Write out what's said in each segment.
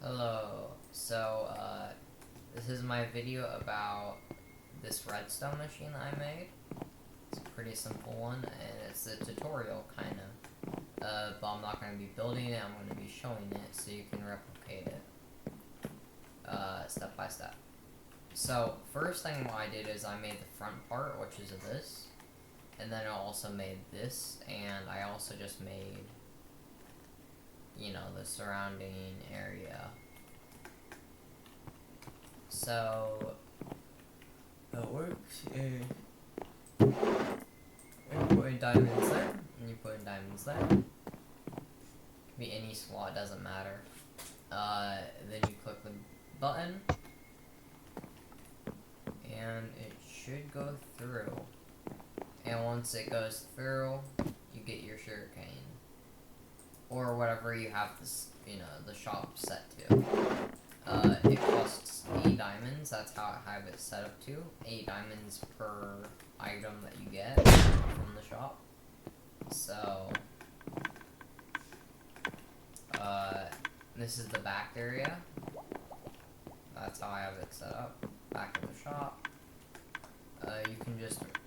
Hello. So, this is my video about this redstone machine that I made. It's a pretty simple one, and it's a tutorial, kind of. But I'm not going to be building it, I'm going to be showing it so you can replicate it, step by step. So, first thing what I did is I made the front part, which is this, and then I also made this, and I also just made, you know, the surrounding area. So, how it works is you put in diamonds there, and you put in diamonds there. It can be any slot, doesn't matter. Then you click the button, and it should go through. And once it goes through, you get your sugarcane, or whatever you have this, the shop set to. It costs 8 diamonds, that's how I have it set up to. 8 diamonds per item that you get from the shop. So, this is the back area. That's how I have it set up. Back of the shop.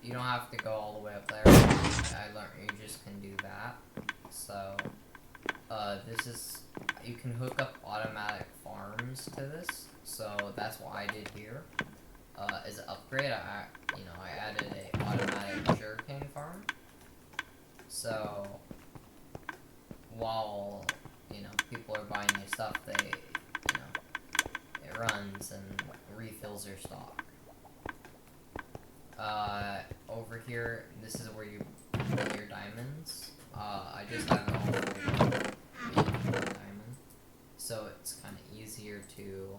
You don't have to go all the way up there. I learned you just can do that. So, you can hook up automatic farms to this, so that's what I did here. As an upgrade, I added a automatic sugarcane farm. So, while, people are buying new stuff, it runs and refills your stock. Over here, this is where you put your diamonds. I just have it all diamond, so it's kind of easier to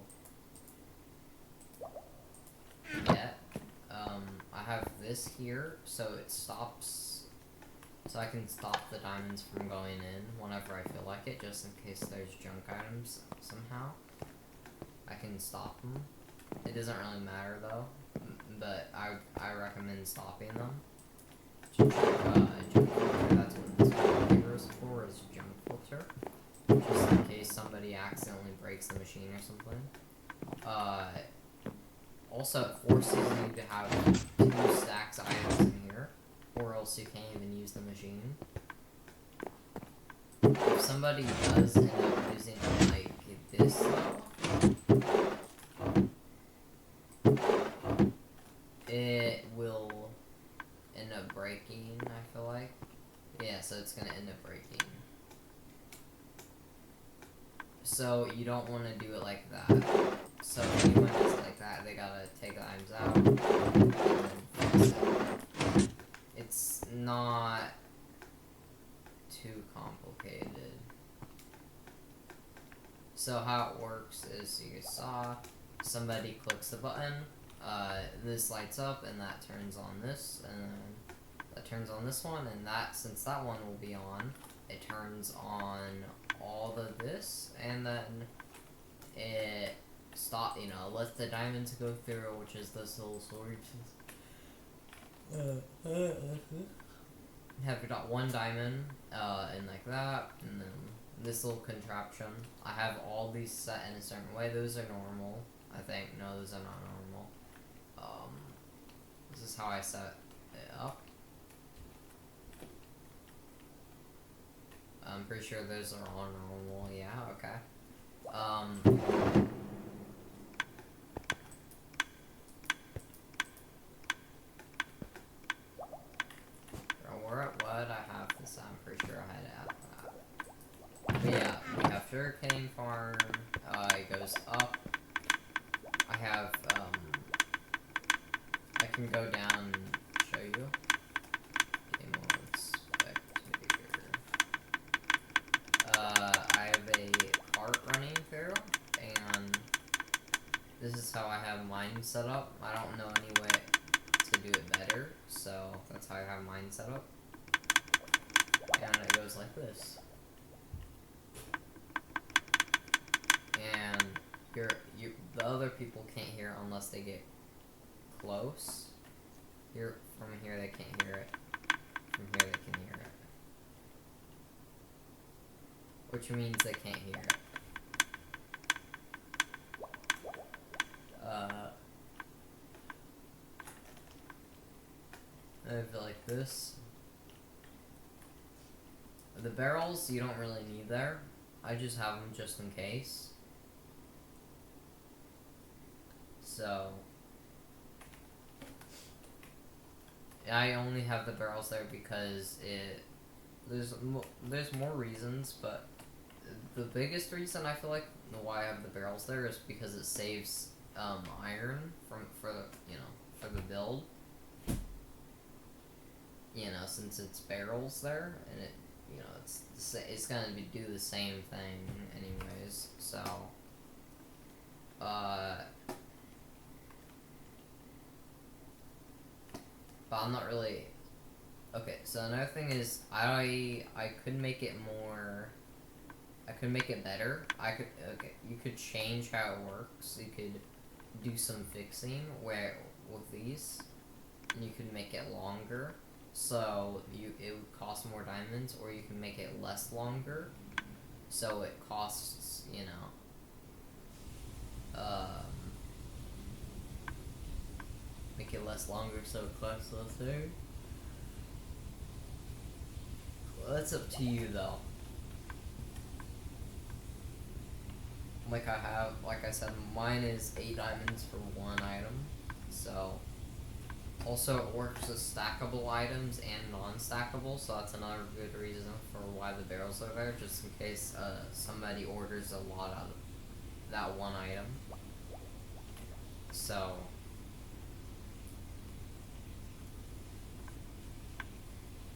get. I have this here, so it stops, so I can stop the diamonds from going in whenever I feel like it, just in case there's junk items somehow. I can stop them. It doesn't really matter though, but I recommend stopping them. Junk filter, that's what this paper is for, is junk filter. Just in case somebody accidentally breaks the machine or something. Also, it forces you to have 2 stacks of items in here, or else you can't even use the machine. If somebody does end up using like this though, it will end up breaking, I feel like. Yeah, so it's gonna end up breaking. So you don't want to do it like that. So if anyone does it like that, they gotta take the items out and then fix it. It's not too complicated. So how it works is you saw somebody clicks the button, this lights up, and that turns on this, and then that turns on this one, and that, since that one will be on, it turns on all of this, and then it lets the diamonds go through, which is this little sword. Have got 1 diamond, and like that, and then this little contraption. I have all these set in a certain way. Those are normal, I think. No, those are not normal. This is how I set it up. I'm pretty sure those are all normal. Yeah, okay. We're at what? I have this. I'm pretty sure I had to add that. But yeah, we have sugarcane farm. It goes up. I have, I can go down and show you. Game mode spectator. I have a cart running through, and this is how I have mine set up. I don't know any way to do it better, so that's how I have mine set up. And it goes like this. And the other people can't hear it unless they get close. From here they can't hear it. From here they can hear it. Which means they can't hear it. this. The barrels you don't really need there. I just have them just in case. So I only have the barrels there because there's more reasons, but the biggest reason I feel like why I have the barrels there is because it saves iron for the build. Since it's barrels there, and it's gonna do the same thing anyways. So but I'm not really okay. So another thing is I could make it more. I could make it better. You could change how it works. You could do some fixing with these, and you could make it longer. So it would cost more diamonds, or you can make it less longer. So it costs, make it less longer so it costs less there. Well, that's up to you though. Like I said, mine is 8 diamonds for 1 item. So, also it works with stackable items and non-stackable, so that's another good reason for why the barrels are there, just in case somebody orders a lot of that 1 item. So,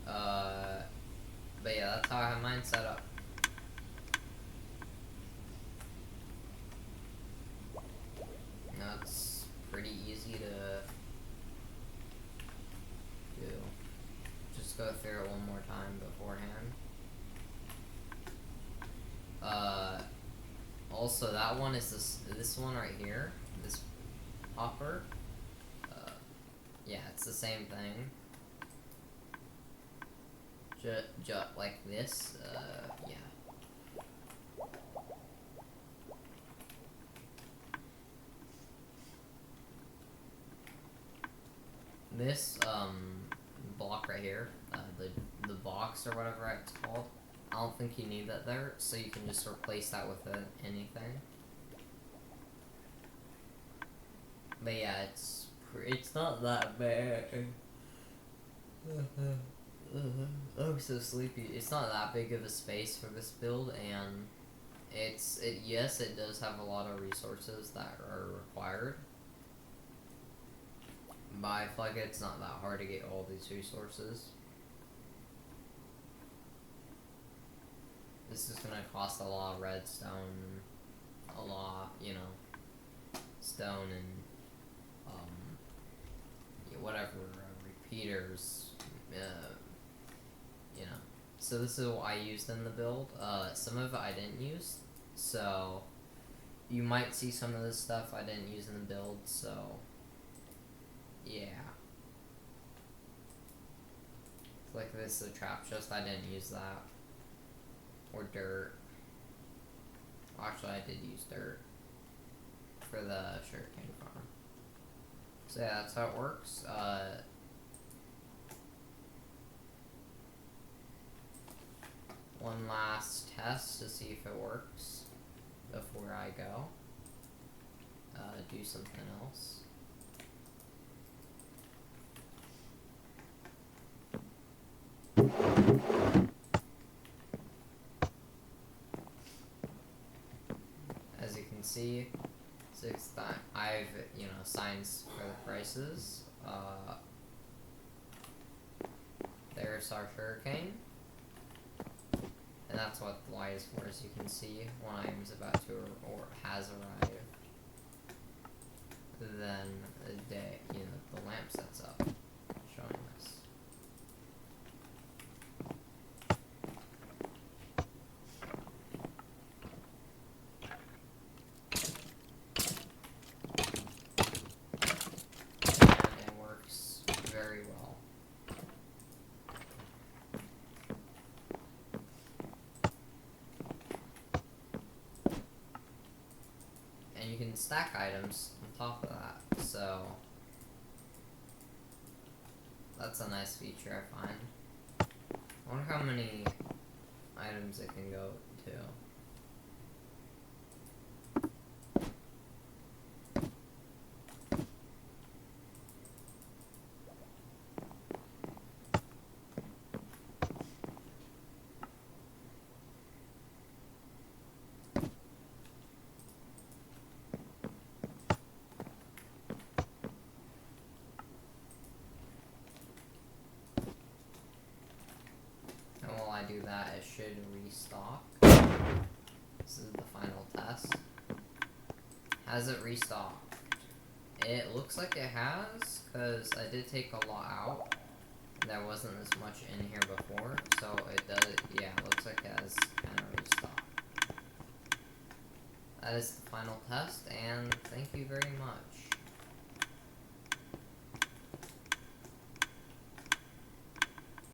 but yeah, that's how I have mine set up. That's pretty easy to do. Just go through it one more time beforehand. Also, that one is this one right here, this hopper. Yeah, it's the same thing. Just like this. Yeah. This block right here, the box or whatever it's called, I don't think you need that there, so you can just replace that with anything. But yeah, it's not that bad. I'm so sleepy. It's not that big of a space for this build, and yes, it does have a lot of resources that are required. But I feel like it's not that hard to get all these resources. This is gonna cost a lot of redstone, a lot, stone and whatever, repeaters, So this is what I used in the build. Some of it I didn't use, so you might see some of this stuff I didn't use in the build, so yeah. Like this is a trap chest, I didn't use that. Or dirt. Actually, I did use dirt for the sugarcane farm. So yeah, that's how it works. One last test to see if it works before I go. Do something else. As you can see, I've signs for the prices. There's our sugarcane, and that's what the light is for. As you can see, one item is about to or has arrived. Then the lamp sets up, showing this. And it works very well. And you can stack items on top of that, so That's a nice feature, I find. I wonder how many items it can go to. And while I do that, it should restock. This is the final test. Has it restocked? It looks like it has, because I did take a lot out. There wasn't this much in here before, so it does, yeah, it looks like it has kind of restocked. That is the final test, and thank you very much.